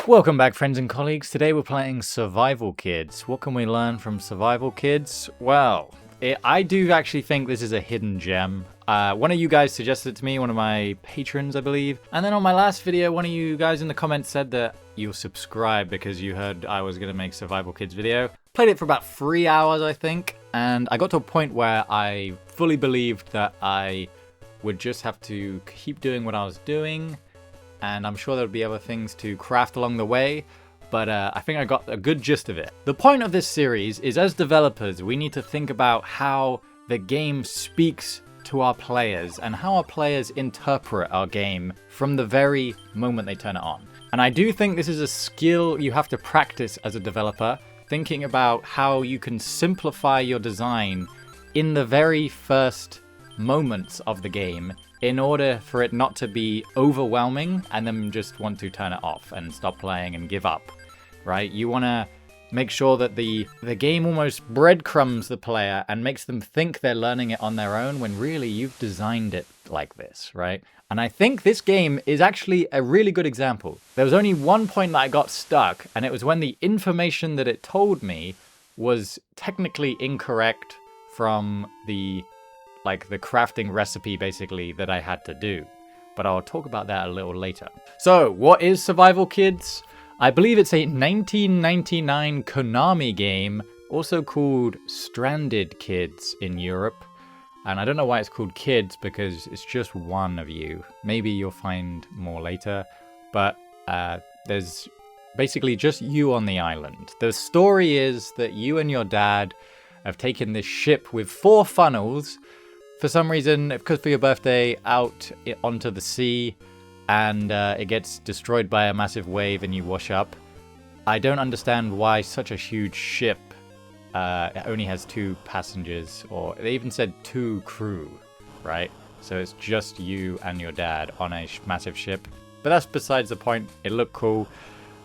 Welcome back, friends and colleagues. Today we're playing Survival Kids. What can we learn from Survival Kids? Well, I do actually think this is a hidden gem. One of you guys suggested it to me, one of my patrons, I believe. And then on my last video, one of you guys in the comments said that you'll subscribe because you heard I was going to make Survival Kids video. Played it for about 3 hours, I think. And I got to a point where I fully believed that I would just have to keep doing what I was doing. And I'm sure there'll be other things to craft along the way, but I think I got a good gist of it. The point of this series is, as developers, we need to think about how the game speaks to our players and how our players interpret our game from the very moment they turn it on. And I do think this is a skill you have to practice as a developer, thinking about how you can simplify your design in the very first moments of the game in order for it not to be overwhelming and then just want to turn it off and stop playing and give up, right? You want to make sure that the game almost breadcrumbs the player and makes them think they're learning it on their own when really you've designed it like this, right? And I think this game is actually a really good example. There was only one point that I got stuck, and it was when the information that it told me was technically incorrect from the crafting recipe, basically, that I had to do. But I'll talk about that a little later. So, what is Survival Kids? I believe it's a 1999 Konami game, also called Stranded Kids in Europe. And I don't know why it's called Kids, because it's just one of you. Maybe you'll find more later. But there's basically just you on the island. The story is that you and your dad have taken this ship with 4 funnels, for some reason, because for your birthday, out onto the sea, and it gets destroyed by a massive wave and you wash up. I don't understand why such a huge ship only has 2 passengers, or they even said 2 crew, right? So it's just you and your dad on a massive ship. But that's besides the point. It looked cool.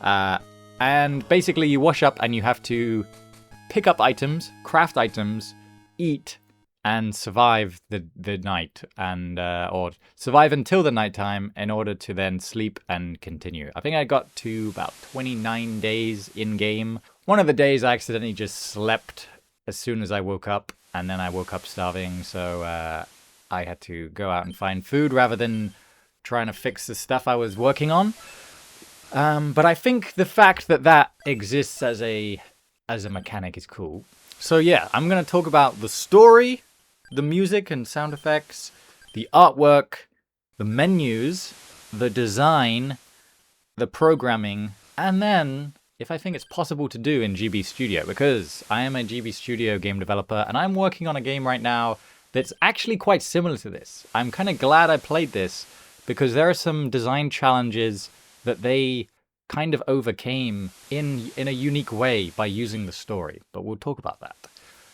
And basically you wash up and you have to pick up items, craft items, eat, and survive the night, and or survive until the nighttime in order to then sleep and continue. I think I got to about 29 days in game. One of the days I accidentally just slept as soon as I woke up, and then I woke up starving, so I had to go out and find food rather than trying to fix the stuff I was working on. But I think the fact that that exists as a mechanic is cool. So yeah, I'm going to talk about the story, the music and sound effects, the artwork, the menus, the design, the programming, and then, if I think it's possible to do in GB Studio, because I am a GB Studio game developer and I'm working on a game right now that's actually quite similar to this. I'm kind of glad I played this because there are some design challenges that they kind of overcame in a unique way by using the story, but we'll talk about that.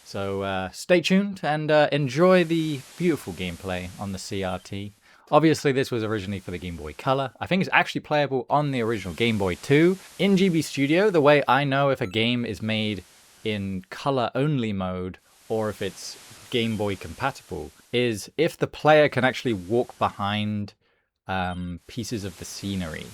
So stay tuned and enjoy the beautiful gameplay on the CRT. Obviously, this was originally for the Game Boy Color. I think it's actually playable on the original Game Boy too. In GB Studio, the way I know if a game is made in color-only mode or if it's Game Boy compatible is if the player can actually walk behind pieces of the scenery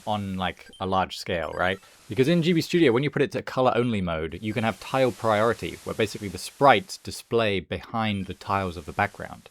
on like a large scale, right? Because in GB Studio, when you put it to color-only mode, you can have tile priority, where basically the sprites display behind the tiles of the background.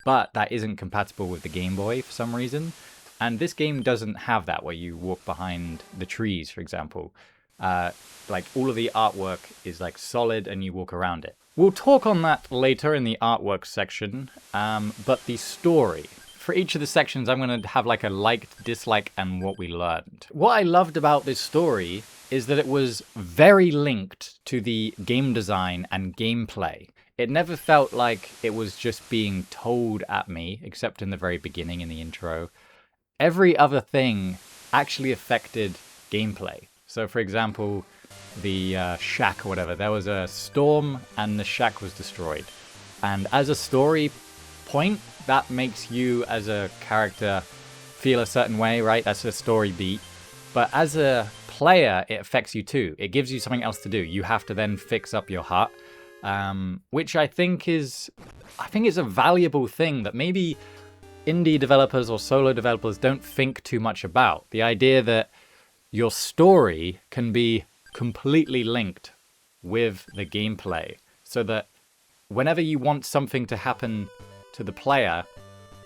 But that isn't compatible with the Game Boy for some reason. And this game doesn't have that, where you walk behind the trees, for example. Like all of the artwork is like solid and you walk around it. We'll talk on that later in the artwork section, but the story. For each of the sections, I'm going to have like a liked, dislike, and what we learned. What I loved about this story is that it was very linked to the game design and gameplay. It never felt like it was just being told at me, except in the very beginning in the intro. Every other thing actually affected gameplay. So for example, the shack or whatever, there was a storm and the shack was destroyed. And as a story point, that makes you as a character feel a certain way, right? That's a story beat. But as a player, it affects you too. It gives you something else to do. You have to then fix up your hut, which I think is a valuable thing that maybe indie developers or solo developers don't think too much about. The idea that your story can be completely linked with the gameplay, so that whenever you want something to happen to the player,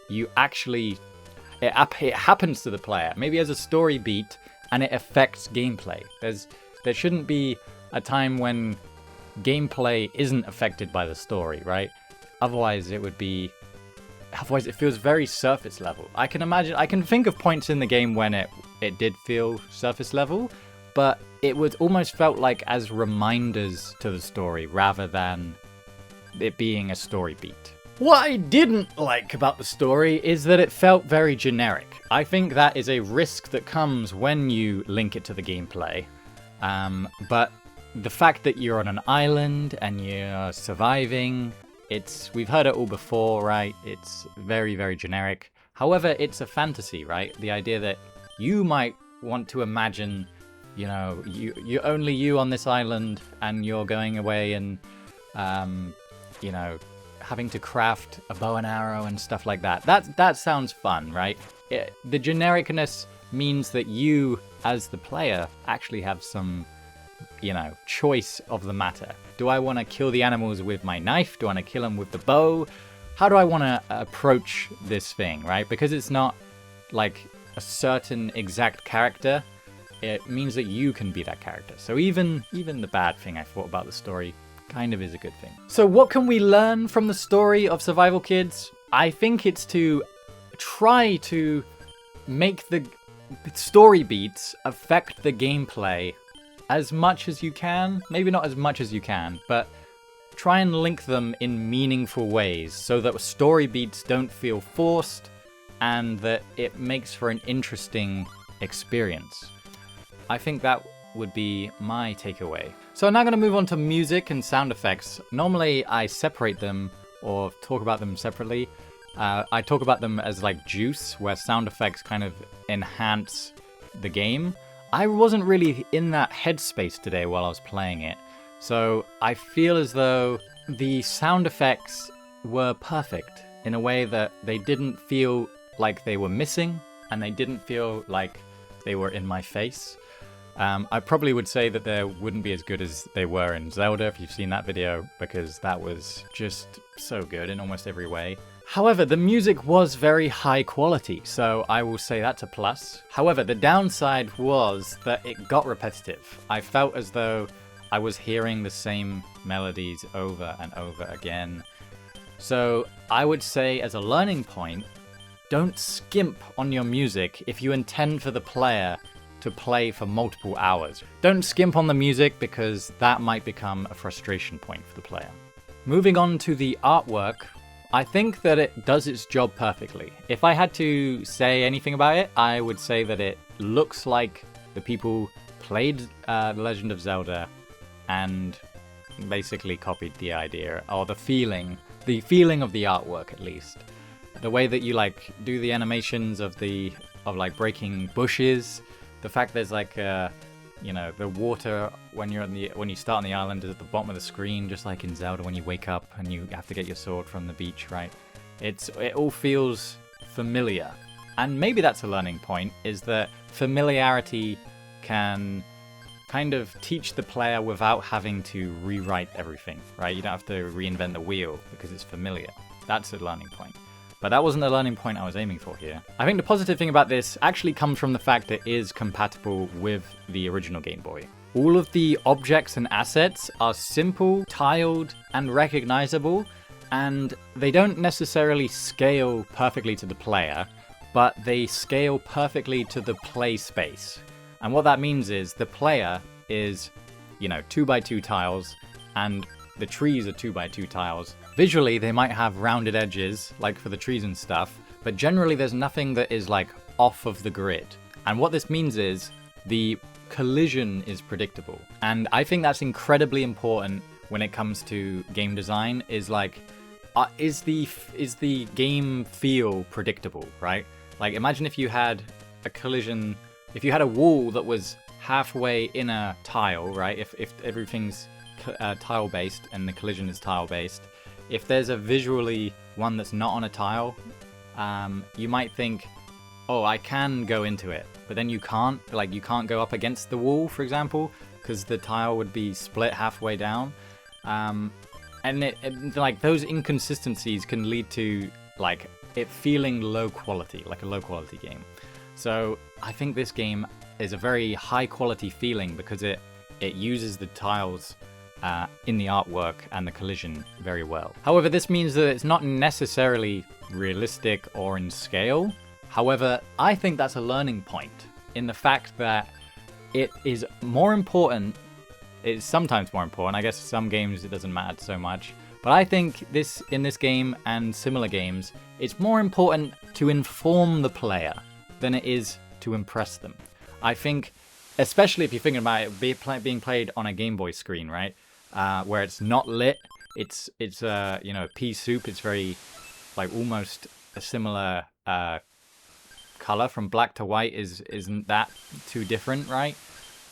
you actually it happens to the player, maybe as a story beat, and it affects gameplay. There shouldn't be a time when gameplay isn't affected by the story, right? Otherwise it feels very surface level. I can think of points in the game when it did feel surface level, but it was almost felt like as reminders to the story rather than it being a story beat. What I didn't like about the story is that it felt very generic. I think that is a risk that comes when you link it to the gameplay. But the fact that you're on an island and you're surviving, we've heard it all before, right? It's very, very generic. However, it's a fantasy, right? The idea that you might want to imagine, you're only you on this island and you're going away and, having to craft a bow and arrow and stuff like that. That sounds fun, right? The genericness means that you, as the player, actually have some, choice of the matter. Do I want to kill the animals with my knife? Do I want to kill them with the bow? How do I want to approach this thing, right? Because it's not like a certain exact character, it means that you can be that character. So even the bad thing I thought about the story kind of is a good thing. So what can we learn from the story of Survival Kids? I think it's to try to make the story beats affect the gameplay as much as you can. Maybe not as much as you can, but try and link them in meaningful ways so that story beats don't feel forced and that it makes for an interesting experience. I think that would be my takeaway. So I'm now going to move on to music and sound effects. Normally I separate them or talk about them separately. I talk about them as like juice, where sound effects kind of enhance the game. I wasn't really in that headspace today while I was playing it, so I feel as though the sound effects were perfect in a way that they didn't feel like they were missing, and they didn't feel like they were in my face. I probably would say that they wouldn't be as good as they were in Zelda, if you've seen that video, because that was just so good in almost every way. However, the music was very high quality, so I will say that's a plus. However, the downside was that it got repetitive. I felt as though I was hearing the same melodies over and over again. So I would say, as a learning point, don't skimp on your music if you intend for the player to play for multiple hours. Don't skimp on the music, because that might become a frustration point for the player. Moving on to the artwork, I think that it does its job perfectly. If I had to say anything about it, I would say that it looks like the people played The Legend of Zelda and basically copied the idea, or the feeling of the artwork at least. The way that you do the animations of breaking bushes, the fact there's the water when you start on the island is at the bottom of the screen, just like in Zelda when you wake up and you have to get your sword from the beach, right? It all feels familiar. And maybe that's a learning point, is that familiarity can kind of teach the player without having to rewrite everything, right? You don't have to reinvent the wheel because it's familiar. That's a learning point. But that wasn't the learning point I was aiming for here. I think the positive thing about this actually comes from the fact that it is compatible with the original Game Boy. All of the objects and assets are simple, tiled, and recognizable, and they don't necessarily scale perfectly to the player, but they scale perfectly to the play space. And what that means is the player is, 2x2 tiles, and the trees are 2x2 tiles. Visually, they might have rounded edges, like for the trees and stuff, but generally there's nothing that is off of the grid. And what this means is the collision is predictable. And I think that's incredibly important when it comes to game design, is the game feel predictable, right? Imagine if you had a collision, if you had a wall that was halfway in a tile, right? If everything's tile-based and the collision is tile-based, if there's a visually one that's not on a tile, you might think, oh, I can go into it, but then you can't. Like, you can't go up against the wall, for example, because the tile would be split halfway down. And like, those inconsistencies can lead to, like, it feeling low quality, like a low quality game. So I think this game is a very high quality feeling because it uses the tiles in the artwork and the collision very well. However, this means that it's not necessarily realistic or in scale. However, I think that's a learning point in the fact that it is more important. It's sometimes more important. I guess some games it doesn't matter so much. But I think in this game and similar games, it's more important to inform the player than it is to impress them. I think, especially if you're thinking about it being played on a Game Boy screen, right? Where it's not lit, it's you know, pea soup. It's very, like, almost a similar color from black to white isn't that too different, right?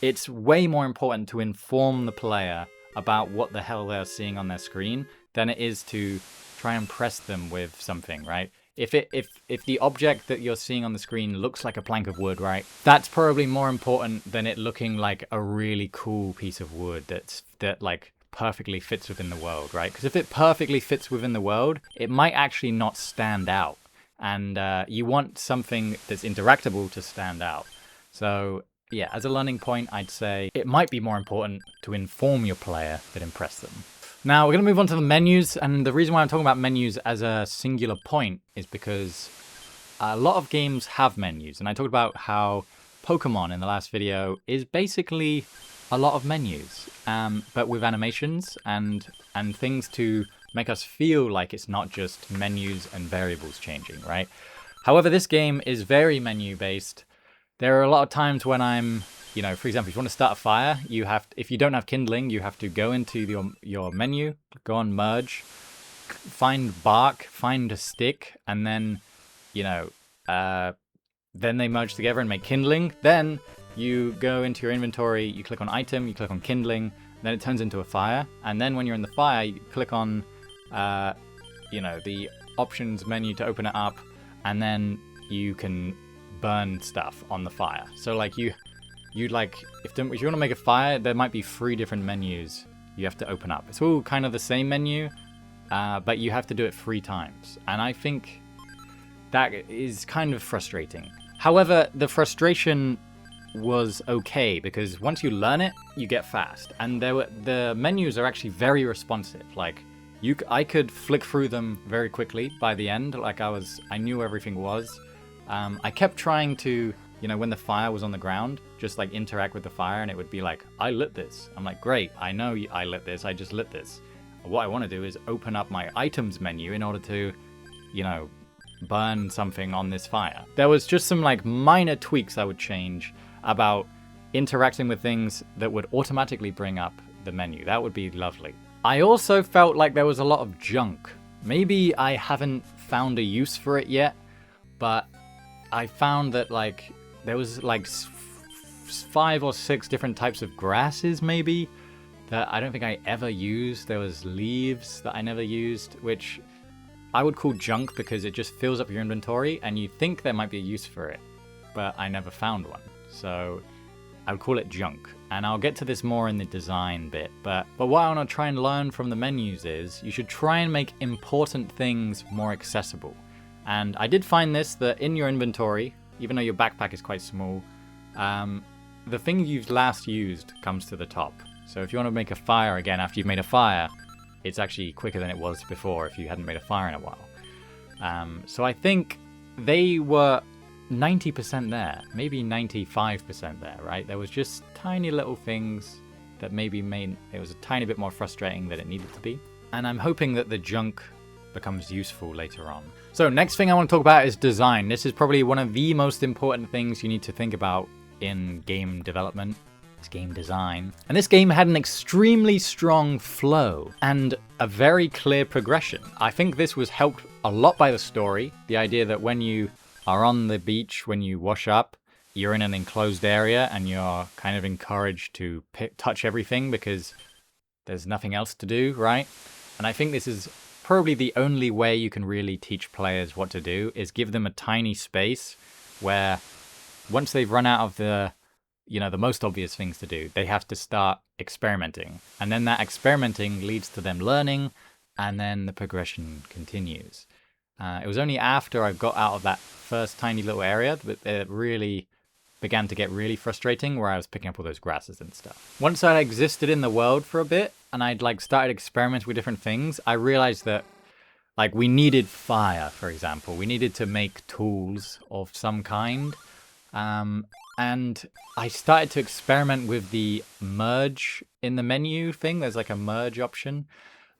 It's way more important to inform the player about what the hell they're seeing on their screen than it is to try and impress them with something, right? If the object that you're seeing on the screen looks like a plank of wood, right? That's probably more important than it looking like a really cool piece of wood that like perfectly fits within the world, right? Because if it perfectly fits within the world, it might actually not stand out. And you want something that's interactable to stand out. So yeah, as a learning point, I'd say it might be more important to inform your player than impress them. Now, we're going to move on to the menus, and the reason why I'm talking about menus as a singular point is because a lot of games have menus, and I talked about how Pokemon in the last video is basically a lot of menus, but with animations and things to make us feel like it's not just menus and variables changing, right? However, this game is very menu-based. There are a lot of times when I'm, you know, for example, if you want to start a fire, if you don't have kindling, you have to go into your menu, go on merge, find bark, find a stick, and then, you know, then they merge together and make kindling. Then you go into your inventory, you click on item, you click on kindling, then it turns into a fire. And then when you're in the fire, you click on, you know, the options menu to open it up, and then you can burn stuff on the fire. So like you like, if you want to make a fire, there might be 3 different menus you have to open up. It's all kind of the same menu, but you have to do it 3 times. And I think that is kind of frustrating. However, the frustration was okay because once you learn it, you get fast. And the menus are actually very responsive. Like, I could flick through them very quickly by the end. Like, I knew where everything was. I kept trying to, you know, when the fire was on the ground, just like interact with the fire, and it would be like, I lit this. I'm like, great, I know I lit this, I just lit this. What I want to do is open up my items menu in order to, you know, burn something on this fire. There was just some like minor tweaks I would change about interacting with things that would automatically bring up the menu. That would be lovely. I also felt like there was a lot of junk. Maybe I haven't found a use for it yet, but I found that like there was like 5 or 6 different types of grasses maybe that I don't think I ever used. There was leaves that I never used, which I would call junk because it just fills up your inventory and you think there might be a use for it, but I never found one. So I would call it junk. And I'll get to this more in the design bit, but what I want to try and learn from the menus is you should try and make important things more accessible. And I did find this, that in your inventory, even though your backpack is quite small, the thing you've last used comes to the top. So if you want to make a fire again after you've made a fire, it's actually quicker than it was before if you hadn't made a fire in a while. So I think they were 90% there, maybe 95% there, right? There was just tiny little things that maybe made it was a tiny bit more frustrating than it needed to be. And I'm hoping that the junk becomes useful later on. So next thing I want to talk about is design. This is probably one of the most important things you need to think about in game development. It's game design. And this game had an extremely strong flow and a very clear progression. I think this was helped a lot by the story. The idea that when you are on the beach, when you wash up, you're in an enclosed area and you're kind of encouraged to touch everything because there's nothing else to do, right? And I think this is probably the only way you can really teach players what to do is give them a tiny space where once they've run out of the most obvious things to do, they have to start experimenting. And then that experimenting leads to them learning, and then the progression continues. It was only after I got out of that first tiny little area that it really began to get really frustrating, where I was picking up all those grasses and stuff. Once I existed in the world for a bit, and I'd like started experimenting with different things, I realized that like we needed fire, for example. We needed to make tools of some kind. And I started to experiment with the merge in the menu thing. There's like a merge option.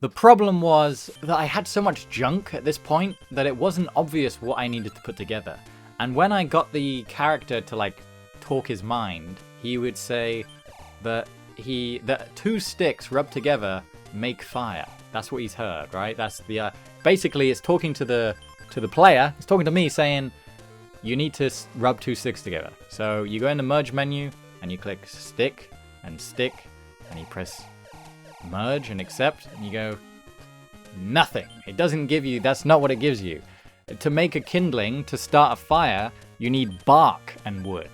The problem was that I had so much junk at this point that it wasn't obvious what I needed to put together. And when I got the character to like talk his mind, he would say that two sticks rubbed together make fire. That's what he's heard, right? That's the basically it's talking to the player. It's talking to me saying, you need to rub two sticks together. So you go in the merge menu and you click stick, and you press merge and accept, and you go, nothing. It doesn't give you, that's not what it gives you. To make a kindling, to start a fire, you need bark and wood.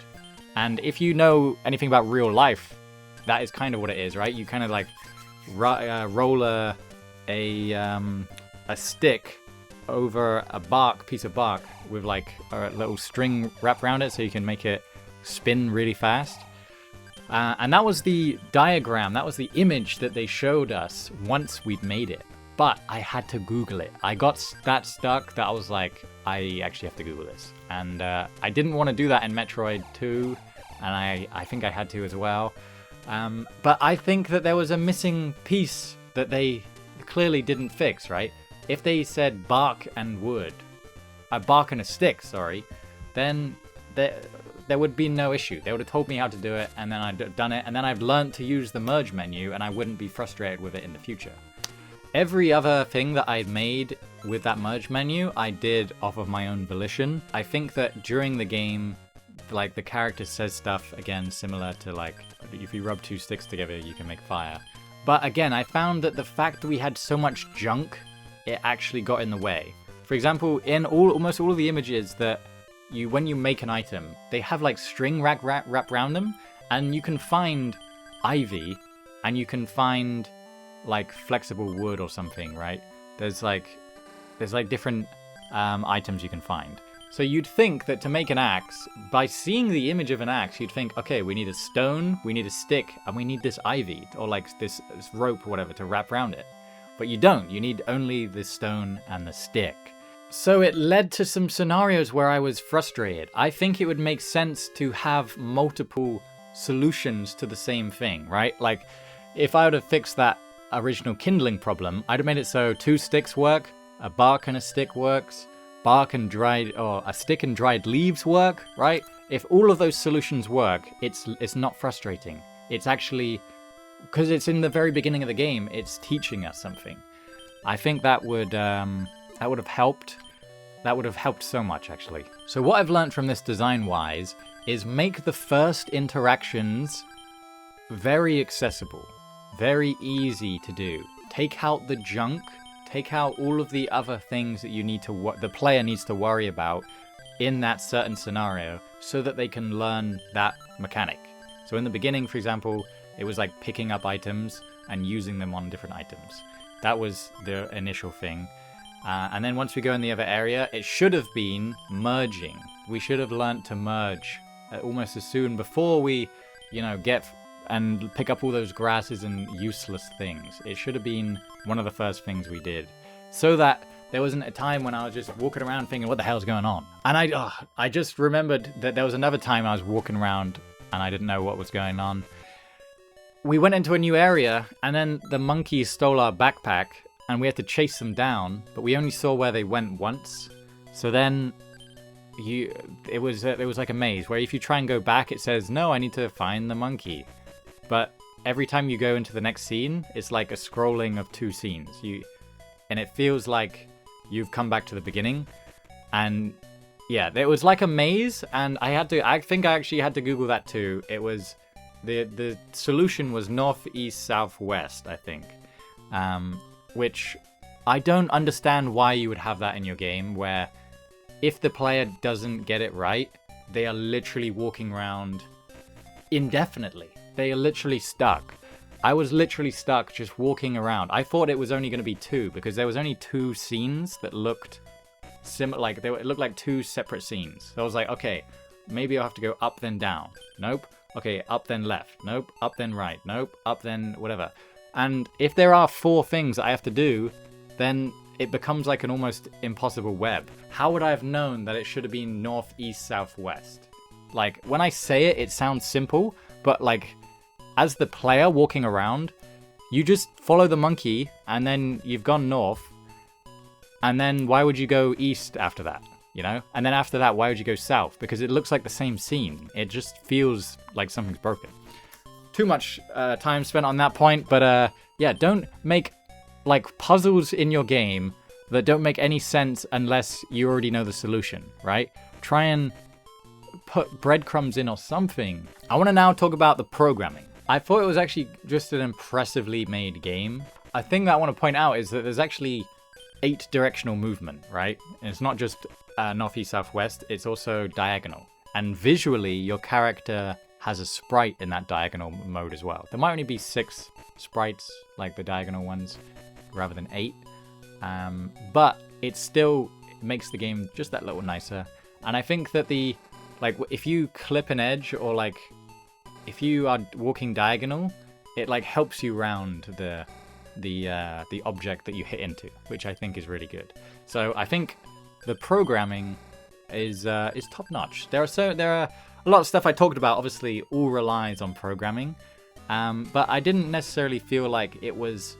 And if you know anything about real life, that is kind of what it is, right? You kind of like roll a stick over a piece of bark with like a little string wrapped around it so you can make it spin really fast. And that was the diagram, that was the image that they showed us once we'd made it. But I had to Google it. I got that stuck that I was like, I actually have to Google this. And I didn't want to do that in Metroid 2, and I think I had to as well. But I think that there was a missing piece that they clearly didn't fix, right? If they said bark and wood, bark and a stick, sorry, then there would be no issue. They would have told me how to do it, and then I'd done it, and then I've learned to use the merge menu, and I wouldn't be frustrated with it in the future. Every other thing that I'd made with that merge menu, I did off of my own volition. I think that during the game, like the character says stuff, again, similar to like, if you rub two sticks together, you can make fire. But again, I found that the fact that we had so much junk, it actually got in the way. For example, in almost all of the images that when you make an item, they have like string wrapped around them, and you can find ivy, and you can find like flexible wood or something, right? There's like different items you can find. So you'd think that to make an axe, by seeing the image of an axe, you'd think, okay, we need a stone, we need a stick, and we need this ivy, or like this rope or whatever to wrap around it. But you don't. You need only the stone and the stick. So it led to some scenarios where I was frustrated. I think it would make sense to have multiple solutions to the same thing, right? Like, if I would have fixed that original kindling problem, I'd have made it so two sticks work, a bark and a stick works, a stick and dried leaves work, right? If all of those solutions work, it's not frustrating. It's actually, because it's in the very beginning of the game, it's teaching us something. I think that would have helped. That would have helped so much, actually. So what I've learned from this design-wise is make the first interactions very accessible, very easy to do. Take out the junk, take out all of the other things that the player needs to worry about in that certain scenario so that they can learn that mechanic. So in the beginning, for example, it was like picking up items and using them on different items. That was the initial thing. And then once we go in the other area, it should have been merging. We should have learnt to merge almost as soon before we, get and pick up all those grasses and useless things. It should have been one of the first things we did, so that there wasn't a time when I was just walking around thinking, what the hell's going on? And I just remembered that there was another time I was walking around and I didn't know what was going on. We went into a new area, and then the monkeys stole our backpack, and we had to chase them down, but we only saw where they went once. So then it was like a maze, where if you try and go back, it says, no, I need to find the monkey. But every time you go into the next scene, it's like a scrolling of two scenes. And it feels like you've come back to the beginning. And yeah, it was like a maze, and I think I actually had to Google that too. It was, the solution was north, east, south, west, I think. Which I don't understand why you would have that in your game, where if the player doesn't get it right, they are literally walking around indefinitely. They are literally stuck. I was literally stuck just walking around. I thought it was only going to be 2 because there was only 2 scenes that looked similar. Like it looked like 2 separate scenes. So I was like, okay, maybe I'll have to go up then down. Nope. Okay, up then left. Nope. Up then right. Nope. Up then whatever. And if there are 4 things that I have to do, then it becomes like an almost impossible web. How would I have known that it should have been north, east, south, west? Like, when I say it, it sounds simple, but like, as the player walking around, you just follow the monkey, and then you've gone north, and then why would you go east after that, you know? And then after that, why would you go south? Because it looks like the same scene. It just feels like something's broken. Too much time spent on that point, but yeah, don't make like puzzles in your game that don't make any sense unless you already know the solution, right? Try and put breadcrumbs in or something. I want to now talk about the programming. I thought it was actually just an impressively made game. A thing that I want to point out is that there's actually 8 directional movement, right? And it's not just north, east, south, west, it's also diagonal. And visually, your character has a sprite in that diagonal mode as well. There might only be 6 sprites, like the diagonal ones, rather than 8. But it still makes the game just that little nicer. And I think that like, if you clip an edge, or like, if you are walking diagonal, it like helps you round the object that you hit into, which I think is really good. So I think the programming is top notch. There are a lot of stuff I talked about. Obviously, all relies on programming, but I didn't necessarily feel like it was,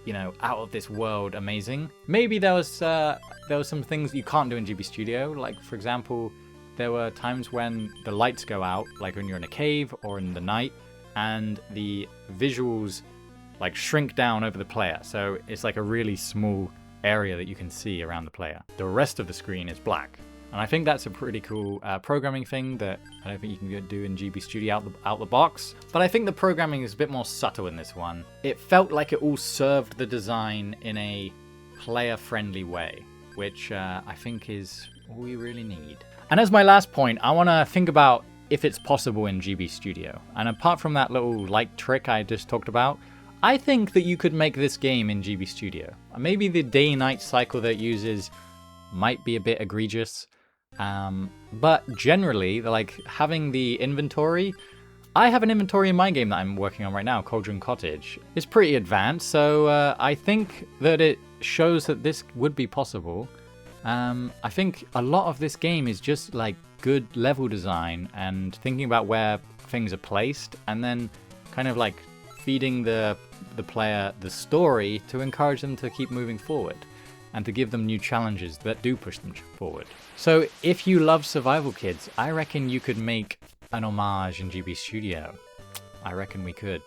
you know, out of this world amazing. Maybe there was some things you can't do in GB Studio, like for example, there were times when the lights go out, like when you're in a cave or in the night, and the visuals like shrink down over the player. So it's like a really small area that you can see around the player. The rest of the screen is black. And I think that's a pretty cool programming thing that I don't think you can do in GB Studio out the box. But I think the programming is a bit more subtle in this one. It felt like it all served the design in a player-friendly way, which I think is all we really need. And as my last point, I want to think about if it's possible in GB Studio. And apart from that little light trick I just talked about, I think that you could make this game in GB Studio. Maybe the day-night cycle that it uses might be a bit egregious, but generally, like having the inventory, I have an inventory in my game that I'm working on right now, Cauldron Cottage. It's pretty advanced, so I think that it shows that this would be possible. I think a lot of this game is just like good level design and thinking about where things are placed, and then kind of like feeding the player the story to encourage them to keep moving forward and to give them new challenges that do push them forward. So if you love Survival Kids, I reckon you could make an homage in GB Studio. I reckon we could.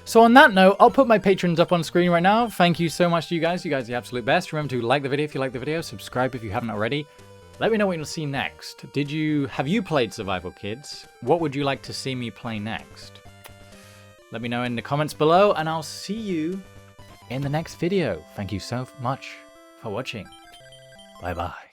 So on that note, I'll put my patrons up on screen right now. Thank you so much to you guys. You guys are the absolute best. Remember to like the video if you like the video, subscribe if you haven't already. Let me know what you'll see next. Have you played Survival Kids? What would you like to see me play next? Let me know in the comments below, and I'll see you in the next video. Thank you so much for watching. Bye bye.